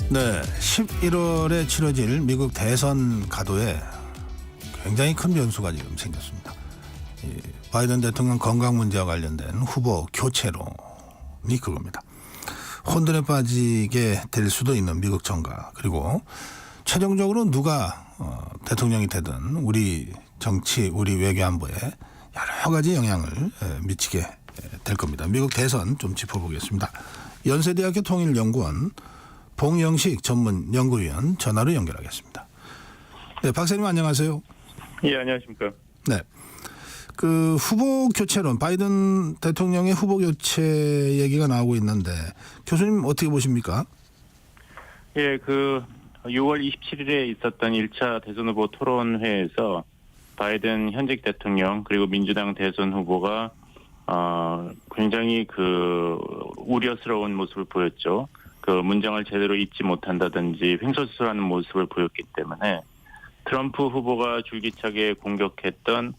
네, 11월에 치러질 미국 대선 가도에 굉장히 큰 변수가 지금 생겼습니다. 이 바이든 대통령 건강 문제와 관련된 후보 교체론이 그겁니다. 혼돈에 빠지게 될 수도 있는 미국 정가, 그리고 최종적으로 누가 대통령이 되든 우리 정치, 우리 외교 안보에 여러 가지 영향을 미치게 될 겁니다. 미국 대선 좀 짚어보겠습니다. 연세대학교 통일연구원 봉영식 전문 연구위원 전화로 연결하겠습니다. 네, 박사님 안녕하세요. 예, 안녕하십니까. 네, 그 후보 교체론, 바이든 대통령의 후보 교체 얘기가 나오고 있는데 교수님 어떻게 보십니까? 예, 6월 27일에 있었던 1차 대선 후보 토론회에서 바이든 현직 대통령 그리고 민주당 대선 후보가 굉장히 우려스러운 모습을 보였죠. 문장을 제대로 읽지 못한다든지 횡설수설하는 모습을 보였기 때문에 트럼프 후보가 줄기차게 공격했던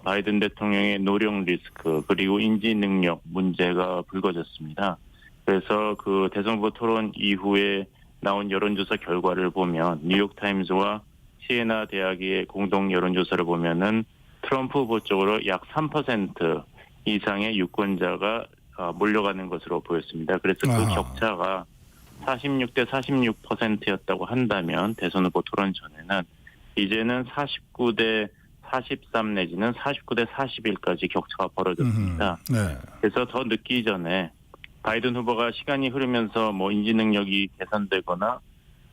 바이든 대통령의 노령 리스크 그리고 인지 능력 문제가 불거졌습니다. 그래서 대선 후보 토론 이후에 나온 여론조사 결과를 보면 뉴욕타임즈와 시에나 대학의 공동 여론조사를 보면은 트럼프 후보 쪽으로 약 3% 이상의 유권자가 몰려가는 것으로 보였습니다. 그래서 그 격차가 46대 46%였다고 한다면 대선 후보 토론 전에는 이제는 49대 43 내지는 49대 41까지 격차가 벌어졌습니다. 네. 그래서 더 늦기 전에 바이든 후보가 시간이 흐르면서 인지 능력이 개선되거나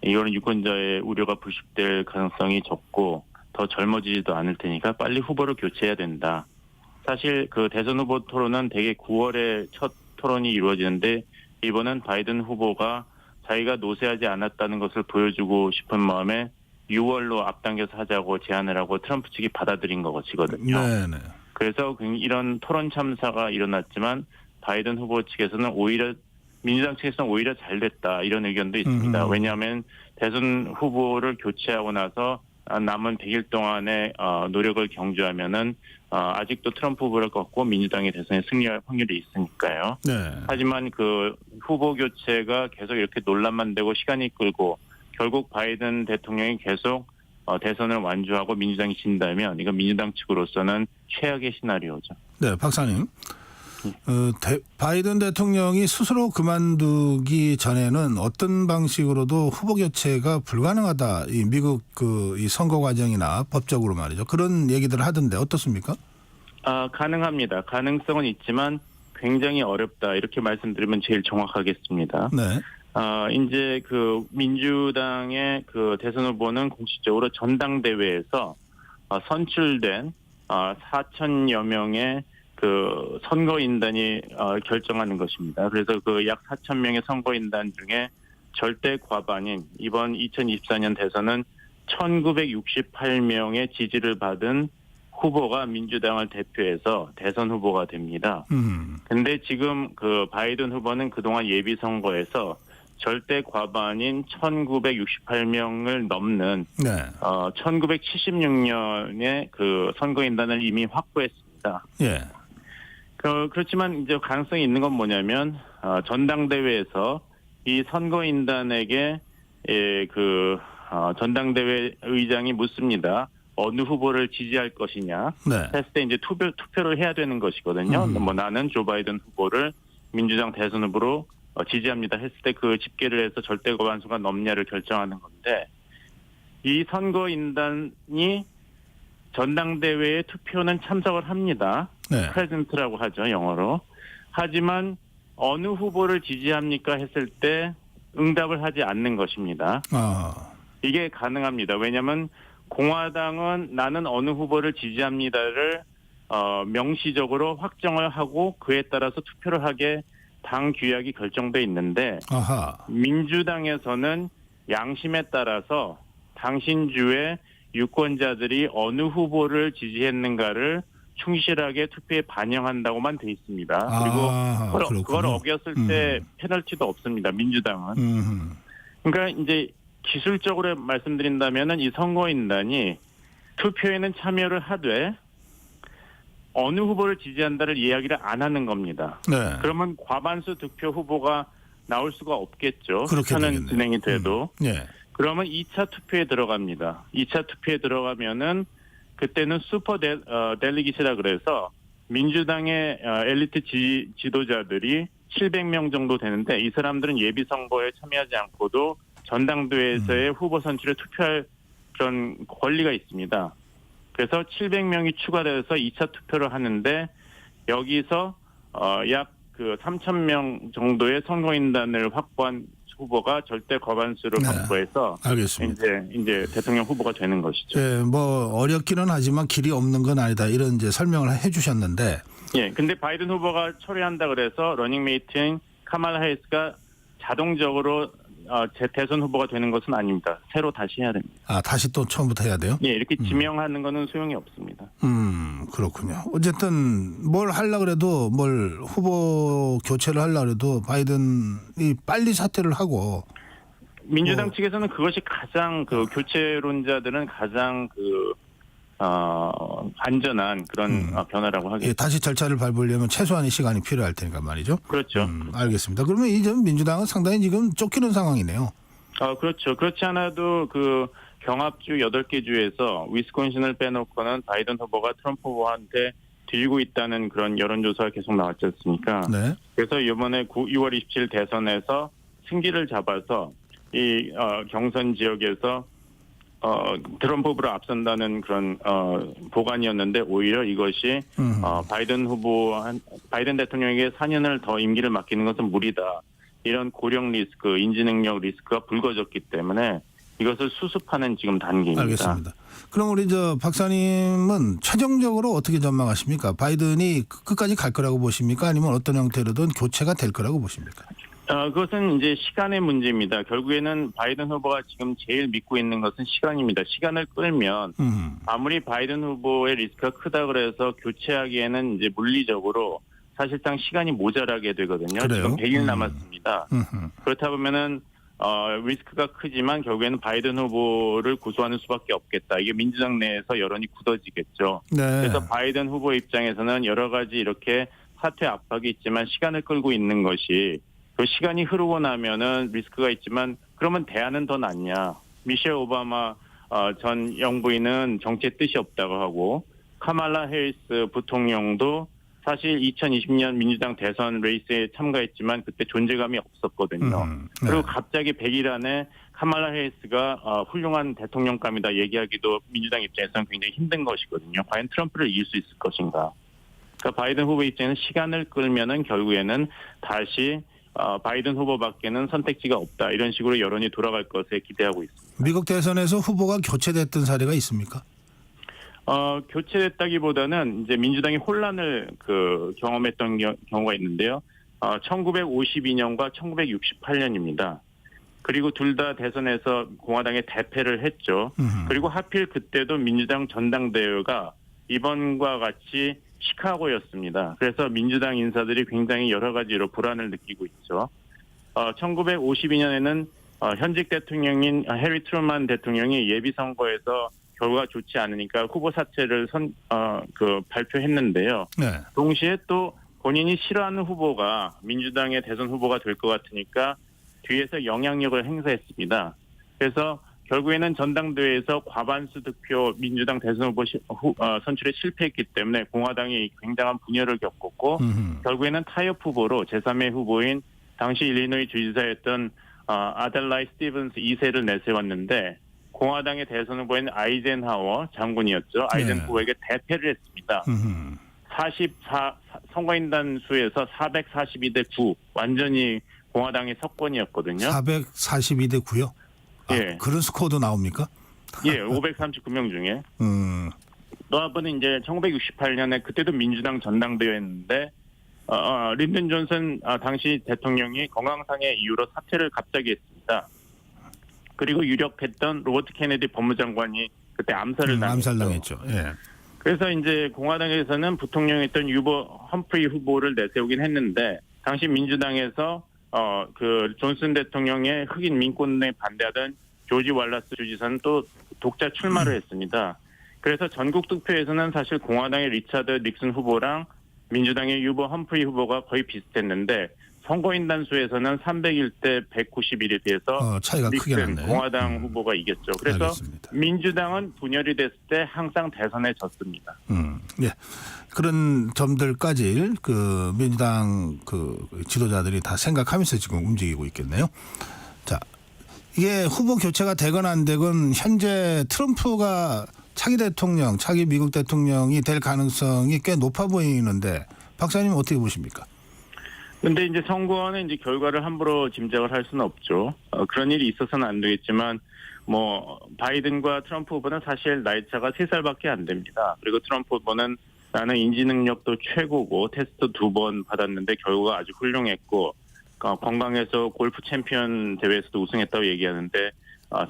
이거는 유권자의 우려가 불식될 가능성이 적고 더 젊어지지도 않을 테니까 빨리 후보를 교체해야 된다. 사실 대선 후보 토론은 대개 9월에 첫 토론이 이루어지는데 이번은 바이든 후보가 자기가 노쇠하지 않았다는 것을 보여주고 싶은 마음에 6월로 앞당겨서 하자고 제안을 하고 트럼프 측이 받아들인 것이거든요. 네네. 그래서 이런 토론 참사가 일어났지만 바이든 후보 측에서는 민주당 측에서는 오히려 잘 됐다 이런 의견도 있습니다. 왜냐하면 대선 후보를 교체하고 나서 남은 100일 동안의 노력을 경주하면은 아직도 트럼프 후보를 꺾고 민주당이 대선에 승리할 확률이 있으니까요. 네. 하지만 후보 교체가 계속 이렇게 논란만 되고 시간이 끌고 결국 바이든 대통령이 계속 대선을 완주하고 민주당이 진다면 이건 민주당 측으로서는 최악의 시나리오죠. 네, 박사님. 바이든 대통령이 스스로 그만두기 전에는 어떤 방식으로도 후보 교체가 불가능하다. 이 미국 이 선거 과정이나 법적으로 말이죠. 그런 얘기들을 하던데 어떻습니까? 가능합니다. 가능성은 있지만 굉장히 어렵다. 이렇게 말씀드리면 제일 정확하겠습니다. 네. 이제 민주당의 대선 후보는 공식적으로 전당대회에서 선출된 4천여 명의 선거인단이 결정하는 것입니다. 그래서 약 4천 명의 선거인단 중에 절대 과반인 이번 2024년 대선은 1968명의 지지를 받은 후보가 민주당을 대표해서 대선 후보가 됩니다. 근데 지금 바이든 후보는 그동안 예비 선거에서 절대 과반인 1968명을 넘는 1976년의 선거인단을 이미 확보했습니다. 예. 그렇지만 이제 가능성이 있는 건 뭐냐면 전당대회에서 이 선거인단에게 전당대회 의장이 묻습니다. 어느 후보를 지지할 것이냐 했을 때 이제 투표를 해야 되는 것이거든요. 나는 조 바이든 후보를 민주당 대선 후보로 지지합니다 했을 때 집계를 해서 절대 과반수가 넘냐를 결정하는 건데 이 선거인단이 전당대회에 투표는 참석을 합니다. 프레젠트라고 하죠, 영어로. 하지만 어느 후보를 지지합니까 했을 때 응답을 하지 않는 것입니다. 이게 가능합니다. 왜냐하면 공화당은 나는 어느 후보를 지지합니다를 명시적으로 확정을 하고 그에 따라서 투표를 하게 당 규약이 결정돼 있는데 민주당에서는 양심에 따라서 당신 주의 유권자들이 어느 후보를 지지했는가를 충실하게 투표에 반영한다고만 돼 있습니다. 그리고 그걸 어겼을 때 페널티도 없습니다. 민주당은. 그러니까 이제 기술적으로 말씀드린다면은 이 선거인단이 투표에는 참여를 하되 어느 후보를 지지한다를 이야기를 안 하는 겁니다. 그러면 과반수 득표 후보가 나올 수가 없겠죠. 그렇게 투표는 되겠네요. 진행이 돼도. 예. 그러면 2차 투표에 들어갑니다. 2차 투표에 들어가면은 그때는 슈퍼 델리기시라 그래서 민주당의 엘리트 지도자들이 700명 정도 되는데 이 사람들은 예비 선거에 참여하지 않고도 전당대회에서의 후보 선출에 투표할 그런 권리가 있습니다. 그래서 700명이 추가돼서 2차 투표를 하는데 여기서 약 그 3,000명 정도의 선거인단을 확보한 후보가 절대 과반수를 확보해서 알겠습니다. 이제 대통령 후보가 되는 것이죠. 예, 뭐 어렵기는 하지만 길이 없는 건 아니다 이런 이제 설명을 해주셨는데. 예, 근데 바이든 후보가 철회한다 그래서 러닝메이트인 카말라 해리스가 자동적으로 대선 후보가 되는 것은 아닙니다. 새로 다시 해야 됩니다. 아, 다시 또 처음부터 해야 돼요? 예, 이렇게 지명하는 거는 소용이 없습니다. 그렇군요. 어쨌든 뭘 하려고 그래도 후보 교체를 하려고 그래도 바이든이 빨리 사퇴를 하고. 민주당 측에서는 그것이 가장 교체론자들은 가장 안전한 그런 변화라고 하겠습니다. 예, 다시 절차를 밟으려면 최소한의 시간이 필요할 테니까 말이죠. 그렇죠. 알겠습니다. 그러면 이제 민주당은 상당히 지금 쫓기는 상황이네요. 그렇죠. 그렇지 않아도 경합주 8개 주에서 위스콘신을 빼놓고는 바이든 후보가 트럼프 후보한테 뒤지고 있다는 그런 여론조사가 계속 나왔지 않습니까? 네. 그래서 이번에 6월 27일 대선에서 승기를 잡아서 이 경선 지역에서 트럼프 후보를 앞선다는 그런 보관이었는데 오히려 이것이 바이든 대통령에게 4년을 더 임기를 맡기는 것은 무리다. 이런 고령 리스크, 인지 능력 리스크가 불거졌기 때문에 이것을 수습하는 지금 단계입니다. 알겠습니다. 그럼 우리 박사님은 최종적으로 어떻게 전망하십니까? 바이든이 끝까지 갈 거라고 보십니까? 아니면 어떤 형태로든 교체가 될 거라고 보십니까? 그것은 이제 시간의 문제입니다. 결국에는 바이든 후보가 지금 제일 믿고 있는 것은 시간입니다. 시간을 끌면 아무리 바이든 후보의 리스크가 크다 그래서 교체하기에는 이제 물리적으로 사실상 시간이 모자라게 되거든요. 그래요? 지금 100일 남았습니다. 그렇다 보면은 리스크가 크지만 결국에는 바이든 후보를 고소하는 수밖에 없겠다. 이게 민주당 내에서 여론이 굳어지겠죠. 네. 그래서 바이든 후보 입장에서는 여러 가지 이렇게 사퇴 압박이 있지만 시간을 끌고 있는 것이 그 시간이 흐르고 나면은 리스크가 있지만 그러면 대안은 더 낫냐. 미셸 오바마 전 영부인은 정치에 뜻이 없다고 하고 카말라 해리스 부통령도 사실 2020년 민주당 대선 레이스에 참가했지만 그때 존재감이 없었거든요. 네. 그리고 갑자기 100일 안에 카말라 해리스가 훌륭한 대통령감이다 얘기하기도 민주당 입장에서는 굉장히 힘든 것이거든요. 과연 트럼프를 이길 수 있을 것인가. 그러니까 바이든 후보 입장에는 시간을 끌면은 결국에는 다시 바이든 후보밖에는 선택지가 없다. 이런 식으로 여론이 돌아갈 것에 기대하고 있습니다. 미국 대선에서 후보가 교체됐던 사례가 있습니까? 교체됐다기보다는 이제 민주당이 혼란을 경험했던 경우가 있는데요. 1952년과 1968년입니다. 그리고 둘 다 대선에서 공화당에 대패를 했죠. 그리고 하필 그때도 민주당 전당대회가 이번과 같이 시카고였습니다. 그래서 민주당 인사들이 굉장히 여러 가지로 불안을 느끼고 있죠. 1952년에는 현직 대통령인 해리 트루만 대통령이 예비 선거에서 결과가 좋지 않으니까 후보 사퇴를 발표했는데요. 네. 동시에 또 본인이 싫어하는 후보가 민주당의 대선 후보가 될 것 같으니까 뒤에서 영향력을 행사했습니다. 그래서 결국에는 전당대회에서 과반수 득표 민주당 대선 후보 선출에 실패했기 때문에 공화당이 굉장한 분열을 겪었고 결국에는 타협 후보로 제3의 후보인 당시 일리노이 주지사였던 아델라이 스티븐스 2세를 내세웠는데 공화당의 대선 후보인 아이젠하워 장군이었죠. 아이젠하워에게 대패를 했습니다. 44 선거인단 수에서 442대 9 완전히 공화당의 석권이었거든요. 442대 9요? 예. 그런 스코어도 나옵니까? 예, 539명 중에. 또 한 번은 이제 1968년에 그때도 민주당 전당대회였는데 린든 존슨 당시 대통령이 건강상의 이유로 사퇴를 갑자기 했습니다. 그리고 유력했던 로버트 케네디 법무장관이 그때 암살당했죠. 예. 그래서 이제 공화당에서는 부통령이었던 유버 험프리 후보를 내세우긴 했는데 당시 민주당에서 존슨 대통령의 흑인 민권에 반대하던 조지 왈라스 주지사는 또 독자 출마를 했습니다. 그래서 전국 득표에서는 사실 공화당의 리차드 닉슨 후보랑 민주당의 유버 험프리 후보가 거의 비슷했는데 선거인단 수에서는 301대 191에 비해서 차이가 크게 났네요. 공화당 후보가 이겼죠. 그래서 알겠습니다. 민주당은 분열이 됐을 때 항상 대선에 졌습니다. 예. 그런 점들까지 그 민주당 그 지도자들이 다 생각하면서 지금 움직이고 있겠네요. 자, 이게 후보 교체가 되건 안 되건 현재 트럼프가 차기 미국 대통령이 될 가능성이 꽤 높아 보이는데 박사님 어떻게 보십니까? 근데 이제 선거는 이제 결과를 함부로 짐작을 할 수는 없죠. 그런 일이 있어서는 안 되겠지만 뭐 바이든과 트럼프 후보는 사실 나이 차가 3살밖에 안 됩니다. 그리고 트럼프 후보는 나는 인지 능력도 최고고 테스트 2번 받았는데 결과가 아주 훌륭했고 건강해서 골프 챔피언 대회에서도 우승했다고 얘기하는데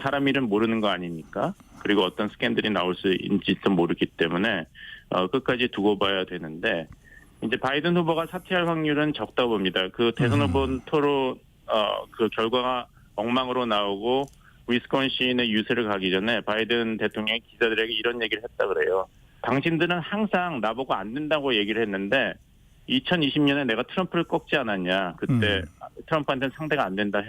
사람 일은 모르는 거 아닙니까? 그리고 어떤 스캔들이 나올 수 있을지도 모르기 때문에 끝까지 두고 봐야 되는데 이제 바이든 후보가 사퇴할 확률은 적다고 봅니다. 그 대선 후보 토론 그 결과가 엉망으로 나오고 위스콘신의 유세를 가기 전에 바이든 대통령이 기자들에게 이런 얘기를 했다 그래요. 당신들은 항상 나보고 안 된다고 얘기를 했는데 2020년에 내가 트럼프를 꺾지 않았냐. 그때 트럼프한테는 상대가 안 된다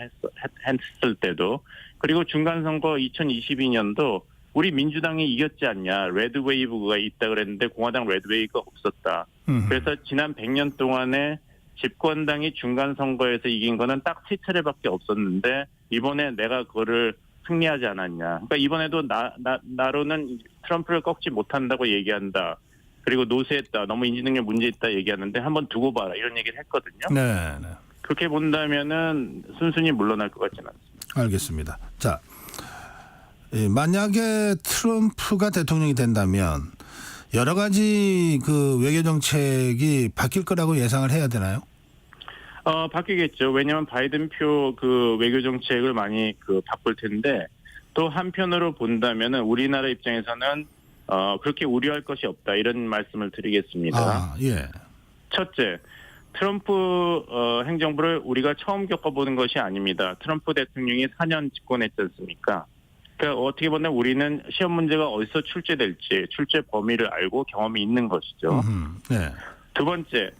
했을 때도. 그리고 중간선거 2022년도 우리 민주당이 이겼지 않냐. 레드웨이브가 있다 그랬는데 공화당 레드웨이브가 없었다. 그래서 지난 100년 동안에 집권당이 중간선거에서 이긴 거는 딱 3차례밖에 없었는데 이번에 내가 그거를 승리하지 않았냐. 그러니까 이번에도 나로는 트럼프를 꺾지 못한다고 얘기한다. 그리고 노쇠했다. 너무 인지능력 문제 있다 얘기하는데 한번 두고 봐라. 이런 얘기를 했거든요. 네. 그렇게 본다면은 순순히 물러날 것 같지는 않습니다. 알겠습니다. 자, 만약에 트럼프가 대통령이 된다면 여러 가지 그 외교 정책이 바뀔 거라고 예상을 해야 되나요? 바뀌겠죠. 왜냐하면 바이든 표 그 외교 정책을 많이 바꿀 텐데 또 한편으로 본다면은 우리나라 입장에서는 그렇게 우려할 것이 없다 이런 말씀을 드리겠습니다. 예. 첫째, 트럼프 행정부를 우리가 처음 겪어보는 것이 아닙니다. 트럼프 대통령이 4년 집권했지 않습니까? 그러니까 어떻게 보면 우리는 시험 문제가 어디서 출제될지 출제 범위를 알고 경험이 있는 것이죠. 네. 두 번째,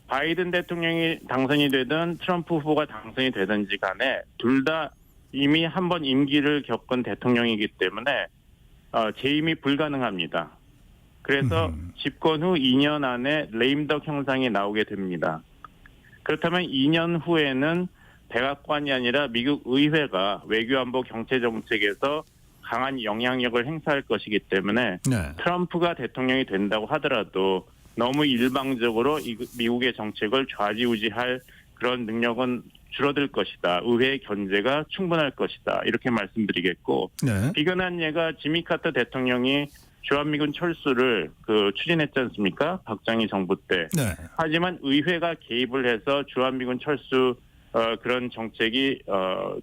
바이든 대통령이 당선이 되든 트럼프 후보가 당선이 되든지 간에 둘 다 이미 한 번 임기를 겪은 대통령이기 때문에 재임이 불가능합니다. 그래서 집권 후 2년 안에 레임덕 형상이 나오게 됩니다. 그렇다면 2년 후에는 백악관이 아니라 미국 의회가 외교안보 경제정책에서 강한 영향력을 행사할 것이기 때문에 네. 트럼프가 대통령이 된다고 하더라도 너무 일방적으로 미국의 정책을 좌지우지할 그런 능력은 줄어들 것이다. 의회의 견제가 충분할 것이다. 이렇게 말씀드리겠고 네. 비근한 예가 지미 카터 대통령이 주한미군 철수를 추진했지 않습니까? 박정희 정부 때. 네. 하지만 의회가 개입을 해서 주한미군 철수 그런 정책이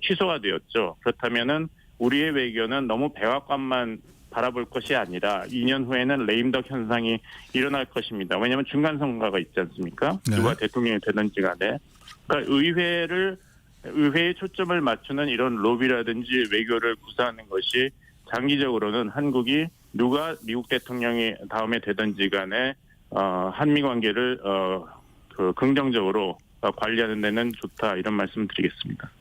취소가 되었죠. 그렇다면은 우리의 외교는 너무 백악관만 바라볼 것이 아니라 2년 후에는 레임덕 현상이 일어날 것입니다. 왜냐하면 중간선거가 있지 않습니까? 네. 누가 대통령이 되든지 간에. 그러니까 의회에 초점을 맞추는 이런 로비라든지 외교를 구사하는 것이 장기적으로는 한국이 누가 미국 대통령이 다음에 되든지 간에 한미 관계를 긍정적으로 관리하는 데는 좋다 이런 말씀 드리겠습니다.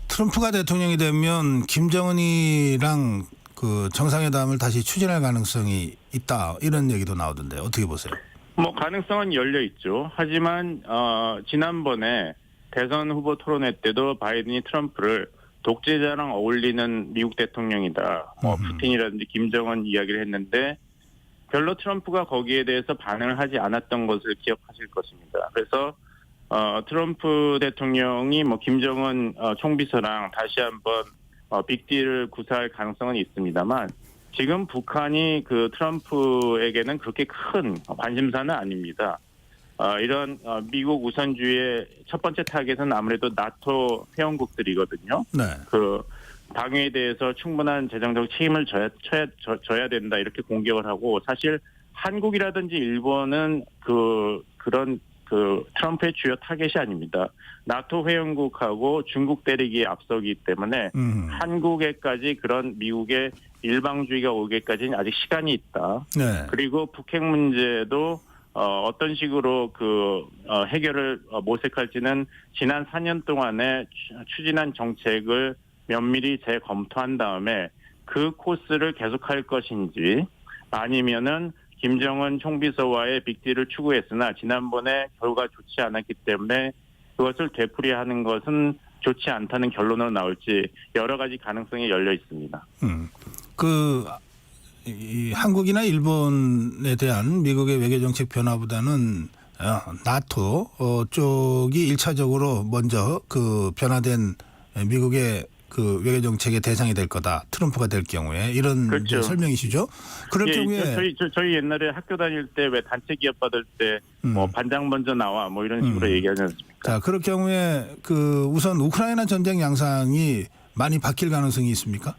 트럼프가 대통령이 되면 김정은이랑 그 정상회담을 다시 추진할 가능성이 있다 이런 얘기도 나오던데 어떻게 보세요? 뭐 가능성은 열려 있죠. 하지만 지난번에 대선 후보 토론회 때도 바이든이 트럼프를 독재자랑 어울리는 미국 대통령이다. 푸틴이라든지 김정은 이야기를 했는데 별로 트럼프가 거기에 대해서 반응을 하지 않았던 것을 기억하실 것입니다. 그래서 트럼프 대통령이 뭐 김정은 총비서랑 다시 한번 빅딜을 구사할 가능성은 있습니다만 지금 북한이 그 트럼프에게는 그렇게 큰 관심사는 아닙니다. 이런 미국 우선주의의 첫 번째 타겟은 아무래도 나토 회원국들이거든요. 네. 그 방위에 대해서 충분한 재정적 책임을 져야 된다 이렇게 공격을 하고 사실 한국이라든지 일본은 그런 트럼프의 주요 타겟이 아닙니다. 나토 회원국하고 중국 대륙이 앞서기 때문에 한국에까지 그런 미국의 일방주의가 오기까지는 아직 시간이 있다. 네. 그리고 북핵 문제도 어떤 식으로 해결을 모색할지는 지난 4년 동안에 추진한 정책을 면밀히 재검토한 다음에 그 코스를 계속할 것인지 아니면은 김정은 총비서와의 빅딜을 추구했으나 지난번에 결과가 좋지 않았기 때문에 그것을 되풀이하는 것은 좋지 않다는 결론으로 나올지 여러 가지 가능성이 열려 있습니다. 이 한국이나 일본에 대한 미국의 외교정책 변화보다는 나토 쪽이 1차적으로 먼저 그 변화된 미국의 그 외교정책의 대상이 될 거다. 트럼프가 될 경우에 이런 그렇죠. 설명이시죠? 그럴 경우에 저희 옛날에 학교 다닐 때 왜 단체 기업 받을 때 뭐 반장 먼저 나와 뭐 이런 식으로 얘기하지 않습니까? 자, 그럴 경우에 우선 우크라이나 전쟁 양상이 많이 바뀔 가능성이 있습니까?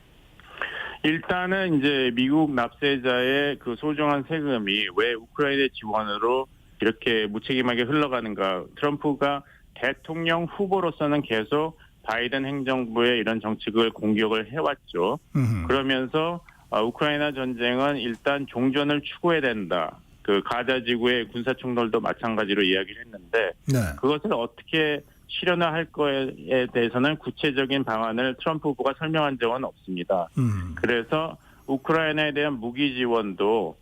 일단은 이제 미국 납세자의 그 소중한 세금이 왜 우크라이나 지원으로 이렇게 무책임하게 흘러가는가. 트럼프가 대통령 후보로서는 계속 바이든 행정부의 이런 정책을 공격을 해왔죠. 그러면서 우크라이나 전쟁은 일단 종전을 추구해야 된다. 그 가자 지구의 군사 충돌도 마찬가지로 이야기를 했는데 네. 그것을 어떻게 실현할 거에 대해서는 구체적인 방안을 트럼프 후보가 설명한 적은 없습니다. 그래서 우크라이나에 대한 무기 지원도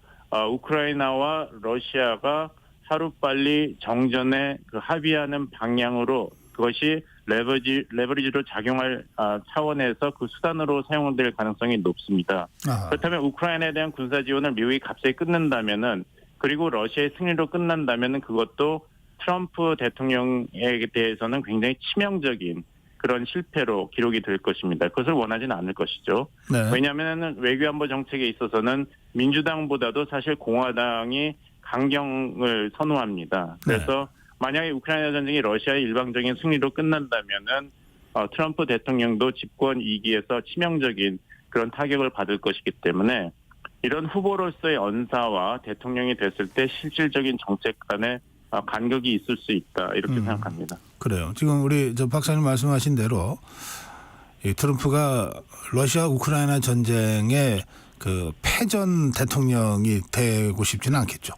우크라이나와 러시아가 하루빨리 정전에 합의하는 방향으로 그것이 레버리지로 작용할 차원에서 그 수단으로 사용될 가능성이 높습니다. 아하. 그렇다면 우크라이나에 대한 군사 지원을 미국이 갑자기 끊는다면은 그리고 러시아의 승리로 끝난다면은 그것도 트럼프 대통령에 대해서는 굉장히 치명적인 그런 실패로 기록이 될 것입니다. 그것을 원하지는 않을 것이죠. 네. 왜냐하면 외교안보 정책에 있어서는 민주당보다도 사실 공화당이 강경을 선호합니다. 그래서 만약에 우크라이나 전쟁이 러시아의 일방적인 승리로 끝난다면은 트럼프 대통령도 집권 위기에서 치명적인 그런 타격을 받을 것이기 때문에 이런 후보로서의 언사와 대통령이 됐을 때 실질적인 정책 간의 간격이 있을 수 있다 이렇게 생각합니다. 그래요. 지금 우리 박사님 말씀하신 대로 이 트럼프가 러시아 우크라이나 전쟁의 그 패전 대통령이 되고 싶지는 않겠죠.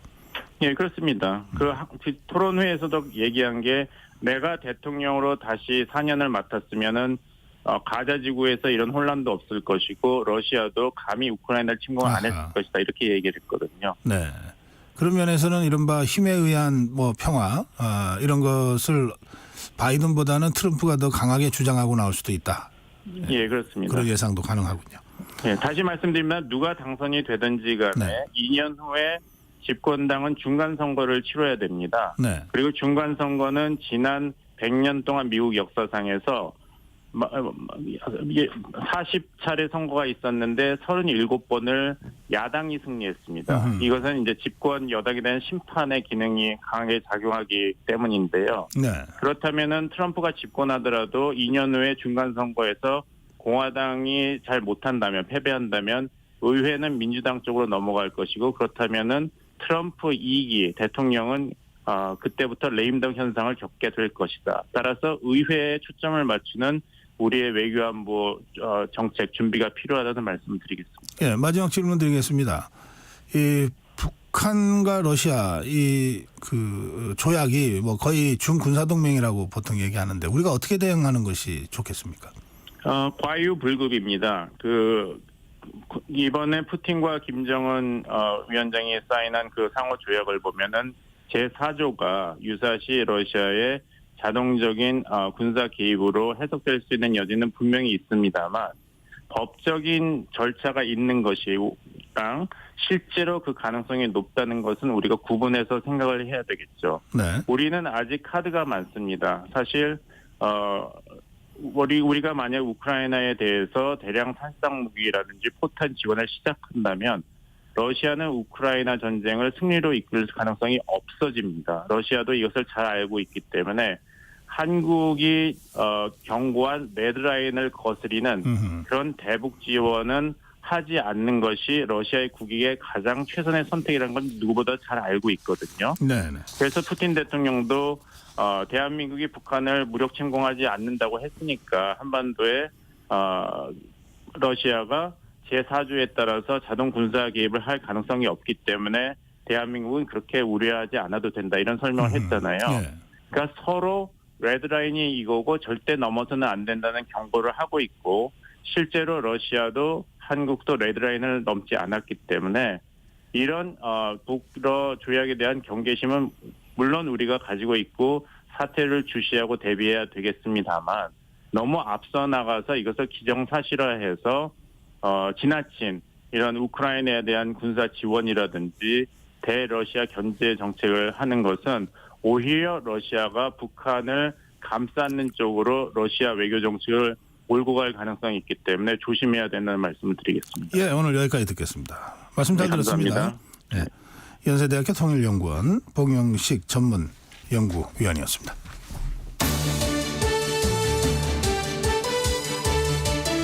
예, 그렇습니다. 그 토론회에서도 얘기한 게 내가 대통령으로 다시 4년을 맡았으면은 가자 지구에서 이런 혼란도 없을 것이고 러시아도 감히 우크라이나를 침공을 안 했을 것이다 이렇게 얘기를 했거든요. 네. 그런 면에서는 이른바 힘에 의한 평화 이런 것을 바이든보다는 트럼프가 더 강하게 주장하고 나올 수도 있다. 예, 그렇습니다. 그런 예상도 가능하군요. 예, 다시 말씀드리면 누가 당선이 되든지 간에 2년 후에 집권당은 중간 선거를 치러야 됩니다. 네. 그리고 중간 선거는 지난 100년 동안 미국 역사상에서 40차례 선거가 있었는데 37번을 야당이 승리했습니다. 이것은 이제 집권 여당에 대한 심판의 기능이 강하게 작용하기 때문인데요. 네. 그렇다면은 트럼프가 집권하더라도 2년 후에 중간 선거에서 공화당이 잘 못한다면 패배한다면 의회는 민주당 쪽으로 넘어갈 것이고 그렇다면은 트럼프 2기 대통령은 그때부터 레임덕 현상을 겪게 될 것이다. 따라서 의회에 초점을 맞추는 우리의 외교안보 정책 준비가 필요하다는 말씀을 드리겠습니다. 예, 마지막 질문 드리겠습니다. 이 북한과 러시아 그 조약이 거의 준군사동맹이라고 보통 얘기하는데 우리가 어떻게 대응하는 것이 좋겠습니까? 과유불급입니다. 이번에 푸틴과 김정은 위원장이 사인한 그 상호 조약을 보면은 제4조가 유사시 러시아의 자동적인 군사 개입으로 해석될 수 있는 여지는 분명히 있습니다만 법적인 절차가 있는 것이랑 실제로 그 가능성이 높다는 것은 우리가 구분해서 생각을 해야 되겠죠. 네. 우리는 아직 카드가 많습니다. 사실 우리가 만약 우크라이나에 대해서 대량 살상 무기라든지 포탄 지원을 시작한다면 러시아는 우크라이나 전쟁을 승리로 이끌 가능성이 없어집니다. 러시아도 이것을 잘 알고 있기 때문에 한국이 경고한 레드라인을 거스리는 그런 대북 지원은 하지 않는 것이 러시아의 국익의 가장 최선의 선택이라는 건 누구보다 잘 알고 있거든요. 네네. 그래서 푸틴 대통령도 대한민국이 북한을 무력 침공하지 않는다고 했으니까 한반도에 러시아가 제4조에 따라서 자동 군사 개입을 할 가능성이 없기 때문에 대한민국은 그렇게 우려하지 않아도 된다 이런 설명을 했잖아요. 예. 그러니까 서로 레드라인이 이거고 절대 넘어서는 안 된다는 경고를 하고 있고 실제로 러시아도 한국도 레드라인을 넘지 않았기 때문에 이런 북러 조약에 대한 경계심은 물론 우리가 가지고 있고 사태를 주시하고 대비해야 되겠습니다만 너무 앞서 나가서 이것을 기정사실화해서 지나친 이런 우크라이나에 대한 군사 지원이라든지 대러시아 견제 정책을 하는 것은 오히려 러시아가 북한을 감싸는 쪽으로 러시아 외교 정책을 몰고 갈 가능성이 있기 때문에 조심해야 된다는 말씀을 드리겠습니다. 예, 오늘 여기까지 듣겠습니다. 말씀 잘 들었습니다. 감사합니다. 예, 연세대학교 통일연구원 봉영식 전문연구위원이었습니다.